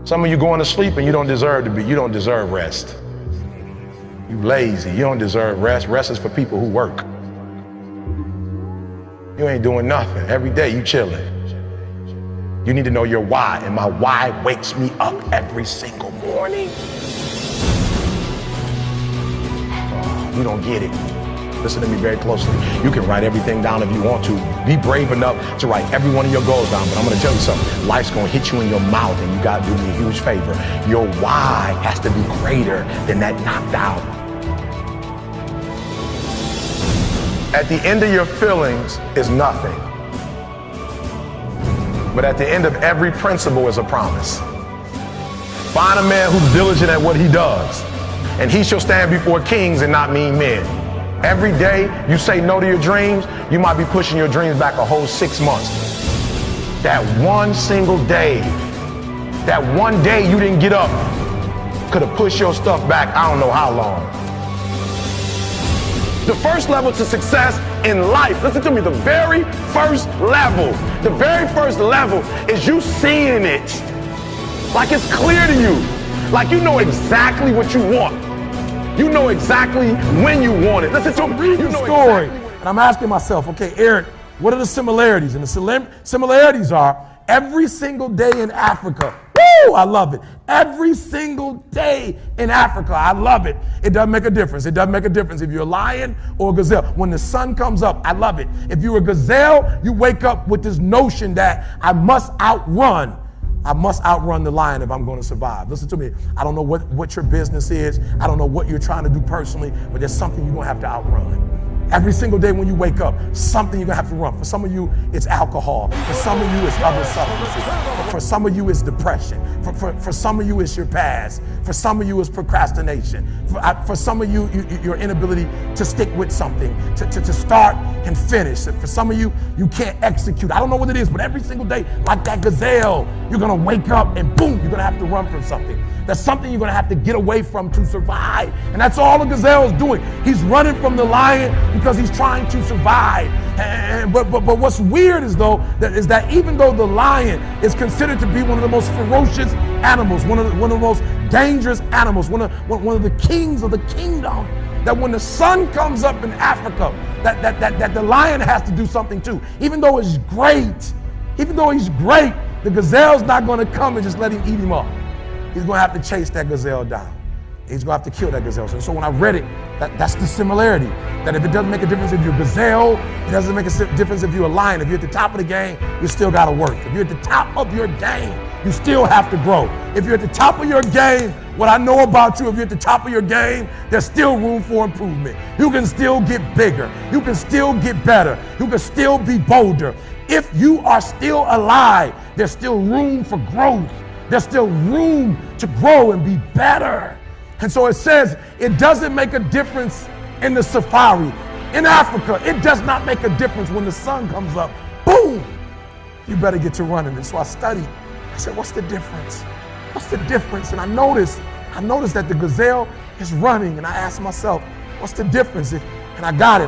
Some of you going to sleep and you don't deserve rest. You lazy, you don't deserve rest. Rest is for people who work. You ain't doing nothing. Every day you chilling. You need to know your why, and my why wakes me up every single morning. Oh, you don't get it. Listen to me very closely. You can write everything down if you want to. Be brave enough to write every one of your goals down, but I'm gonna tell you something. Life's gonna hit you in your mouth, and you gotta do me a huge favor. Your why has to be greater than that knocked out. At the end of your feelings is nothing. But at the end of every principle is a promise. Find a man who's diligent at what he does, and he shall stand before kings and not mean men. Every day you say no to your dreams, you might be pushing your dreams back a whole 6 months. That one single day, that one day you didn't get up, could have pushed your stuff back I don't know how long. The first level to success in life, listen to me, the very first level is you seeing it. Like it's clear to you. Like you know exactly what you want. You know exactly when you want it. Listen to me. You know story. Exactly. And I'm asking myself, okay, Eric, what are the similarities? And the similarities are every single day in Africa. Woo, I love it. Every single day in Africa, I love it. It doesn't make a difference. It doesn't make a difference if you're a lion or a gazelle. When the sun comes up, I love it. If you're a gazelle, you wake up with this notion that I must outrun the lion if I'm going to survive. Listen to me. I don't know what your business is. I don't know what you're trying to do personally, but there's something you're going to have to outrun. Every single day when you wake up, something you're gonna have to run. For some of you, it's alcohol. For some of you, it's other substances. For some of you, it's depression. For some of you, it's your past. For some of you, it's procrastination. For some of you, your inability to stick with something, to start and finish. For some of you, you can't execute. I don't know what it is, but every single day, like that gazelle, you're gonna wake up and boom, you're gonna have to run from something. That's something you're gonna have to get away from to survive. And that's all the gazelle is doing. He's running from the lion because he's trying to survive. But what's weird is that even though the lion is considered to be one of the most ferocious animals, one of the most dangerous animals, one of the kings of the kingdom, that when the sun comes up in Africa, that the lion has to do something too. Even though he's great, the gazelle's not gonna come and just let him eat him up. He's gonna have to chase that gazelle down. He's gonna have to kill that gazelle. So when I read it, that's the similarity. That if it doesn't make a difference if you're a gazelle, it doesn't make a difference if you're a lion. If you're at the top of the game, you still gotta work. If you're at the top of your game, you still have to grow. If you're at the top of your game, what I know about you, if you're at the top of your game, there's still room for improvement. You can still get bigger. You can still get better. You can still be bolder. If you are still alive, there's still room for growth. There's still room to grow and be better. And so it says it doesn't make a difference in the safari. In Africa, it does not make a difference when the sun comes up. Boom! You better get to running. And so I studied. I said, what's the difference? What's the difference? And I noticed that the gazelle is running. And I asked myself, what's the difference? And I got it.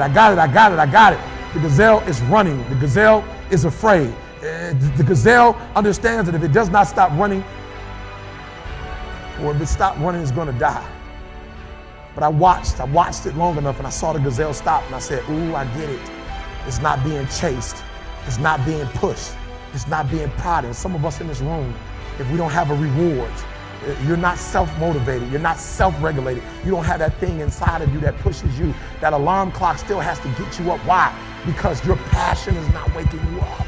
The gazelle is running. The gazelle is afraid. The gazelle understands that if it does not stop running, or if it stops running, it's gonna die. But I watched it long enough and I saw the gazelle stop and I said, ooh, I get it. It's not being chased. It's not being pushed. It's not being prodded. And some of us in this room, if we don't have a reward, you're not self-motivated, you're not self-regulated, you don't have that thing inside of you that pushes you, that alarm clock still has to get you up. Why? Because your passion is not waking you up.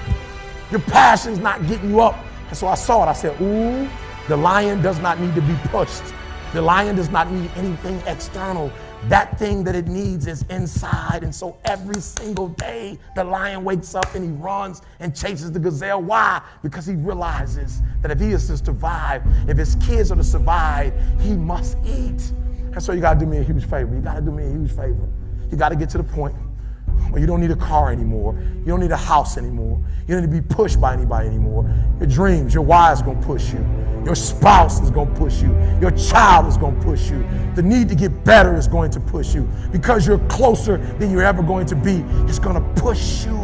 Your passion's not getting you up. And so I saw it. I said, ooh, the lion does not need to be pushed. The lion does not need anything external. That thing that it needs is inside. And so every single day, the lion wakes up and he runs and chases the gazelle. Why? Because he realizes that if he is to survive, if his kids are to survive, he must eat. And so you gotta do me a huge favor. You gotta do me a huge favor. You gotta get to the point where you don't need a car anymore. You don't need a house anymore. You don't need to be pushed by anybody anymore. Your dreams, your why is gonna push you. Your spouse is gonna push you. Your child is gonna push you. The need to get better is going to push you. Because you're closer than you're ever going to be, it's gonna push you.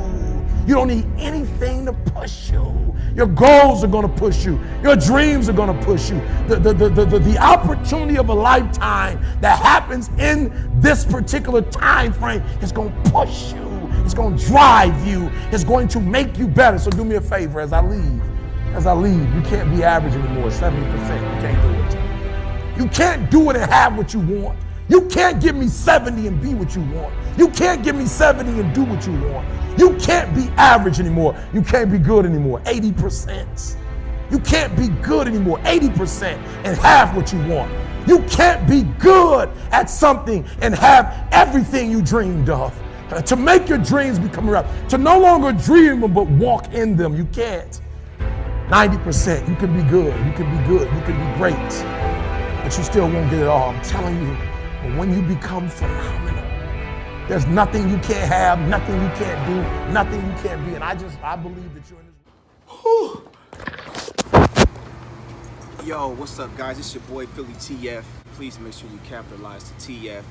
You don't need anything to push you. Your goals are going to push you. Your dreams are going to push you. The opportunity of a lifetime that happens in this particular time frame is going to push you. It's going to drive you. It's going to make you better. So do me a favor as I leave. You can't be average anymore. 70%. You can't do it. You can't do it and have what you want. You can't give me 70 and be what you want. You can't give me 70 and do what you want. You can't be average anymore. You can't be good anymore. 80%. You can't be good anymore. 80% and have what you want. You can't be good at something and have everything you dreamed of. To make your dreams become real. To no longer dream them but walk in them. You can't. 90%. You can be good. You can be good. You can be great. But you still won't get it all. I'm telling you. But when you become phenomenal, there's nothing you can't have, nothing you can't do, nothing you can't be. And I believe that you're in this. Yo, what's up, guys? It's your boy PhillyTF. Please make sure you capitalize the TF.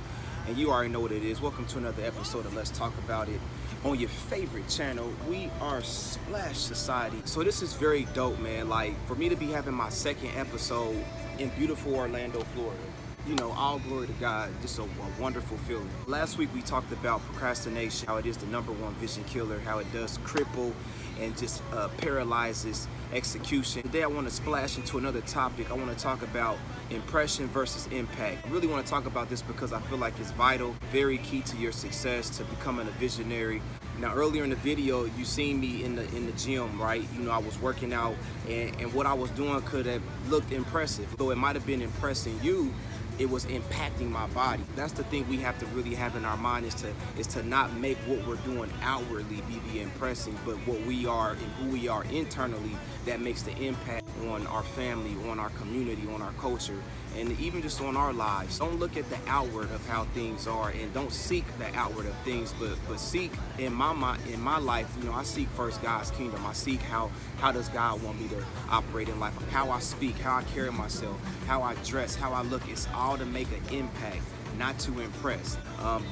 And you already know what it is. Welcome to another episode of Let's Talk About It on your favorite channel. We are Splash Society. So this is very dope, man. Like, for me to be having my second episode in beautiful Orlando, Florida. You know, all glory to God, just a wonderful feeling. Last week we talked about procrastination, how it is the #1 vision killer, how it does cripple and just paralyzes execution. Today I want to splash into another topic. I want to talk about impression versus impact. I really want to talk about this because I feel like it's vital, very key to your success, to becoming a visionary. Now, earlier in the video, you seen me in the gym, right? You know, I was working out, and what I was doing could have looked impressive. Though it might have been impressing you, it was impacting my body. That's the thing we have to really have in our mind, is to not make what we're doing outwardly be the impressing, but what we are and who we are internally that makes the impact on our family, on our community, on our culture, and even just on our lives. Don't look at the outward of how things are, and don't seek the outward of things, but seek in my mind, in my life. You know, I seek first God's kingdom. I seek how does God want me to operate in life, how I speak, how I carry myself, how I dress, how I look. It's all to make an impact, not to impress.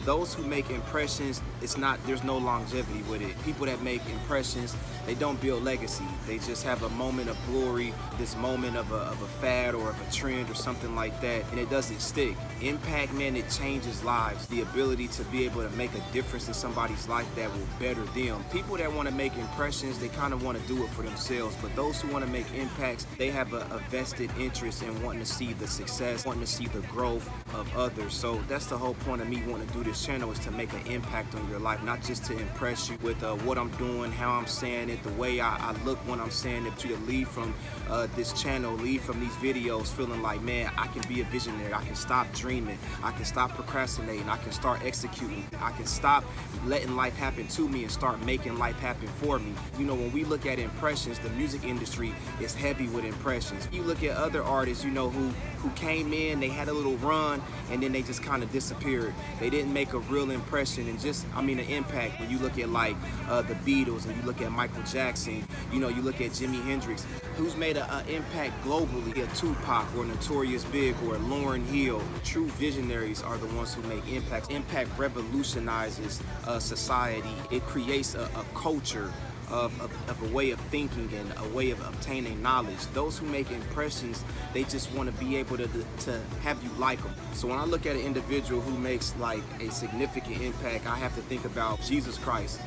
Those who make impressions, there's no longevity with it. People that make impressions, they don't build legacy. They just have a moment of glory, this moment of a fad or of a trend or something like that, and it doesn't stick. Impact, man, it changes lives. The ability to be able to make a difference in somebody's life that will better them. People that want to make impressions, they kind of want to do it for themselves, but those who want to make impacts, they have a vested interest in wanting to see the success, wanting to see the growth of others. So that's the whole point of me wanting to do this channel, is to make an impact on your life, not just to impress you with what I'm doing, how I'm saying it, the way I look when I'm saying it. You to leave from this channel, leave from these videos feeling like, man, I can be a visionary. I can stop dreaming. I can stop procrastinating. I can start executing. I can stop letting life happen to me and start making life happen for me. You know, when we look at impressions, the music industry is heavy with impressions. You look at other artists, you know, who came in, they had a little run, and then they just kind of disappeared. They didn't make a real impression and an impact. When you look at like the Beatles, and you look at Michael Jackson, you know, you look at Jimi Hendrix, who's made an impact globally, a Tupac or Notorious Big or Lauryn Hill. True visionaries are the ones who make impacts. Impact revolutionizes society. It creates a culture of a way of thinking and a way of obtaining knowledge. Those who make impressions, they just want to be able to have you like them. So when I look at an individual who makes like a significant impact, I have to think about Jesus Christ.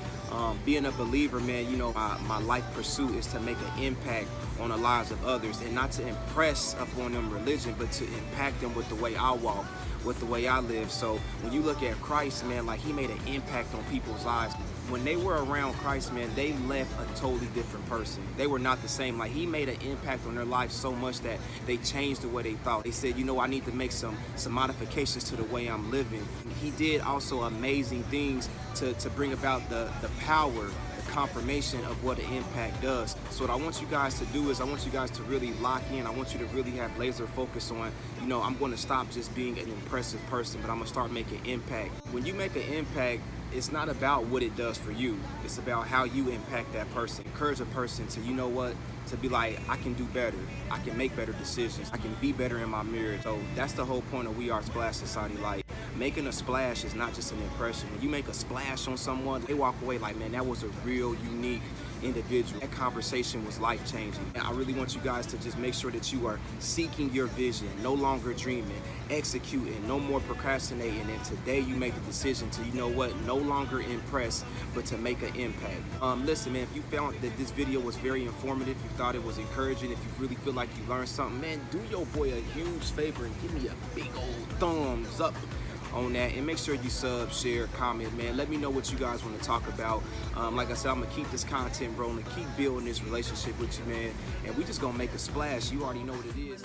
Being a believer, man, you know, my life pursuit is to make an impact on the lives of others, and not to impress upon them religion, but to impact them with the way I walk, with the way I live. So when you look at Christ, man, like, he made an impact on people's lives. When they were around Christ, man, they left a totally different person. They were not the same. Like, he made an impact on their life so much that they changed the way they thought. They said, you know, I need to make some modifications to the way I'm living. He did also amazing things to bring about the power, the confirmation of what an impact does. So what I want you guys to do is, I want you guys to really lock in. I want you to really have laser focus on, you know, I'm going to stop just being an impressive person, but I'm going to start making impact. When you make an impact, it's not about what it does for you. It's about how you impact that person. Encourage a person to, you know what, to be like, I can do better. I can make better decisions. I can be better in my mirror. So that's the whole point of We Are Splash Society. Like, making a splash is not just an impression. When you make a splash on someone, they walk away like, man, that was a real unique individual. That conversation was life-changing. And I really want you guys to just make sure that you are seeking your vision, no longer dreaming, executing, no more procrastinating. And today you make the decision to, you know what, no longer impress, but to make an impact. Listen, man, if you found that this video was very informative, you thought it was encouraging, if you really feel like you learned something, man, do your boy a huge favor and give me a big old thumbs up on that, and make sure you sub, share, comment, man. Let me know what you guys want to talk about. Like I said, I'm gonna keep this content rolling, keep building this relationship with you, man, and we just gonna make a splash. You already know what it is.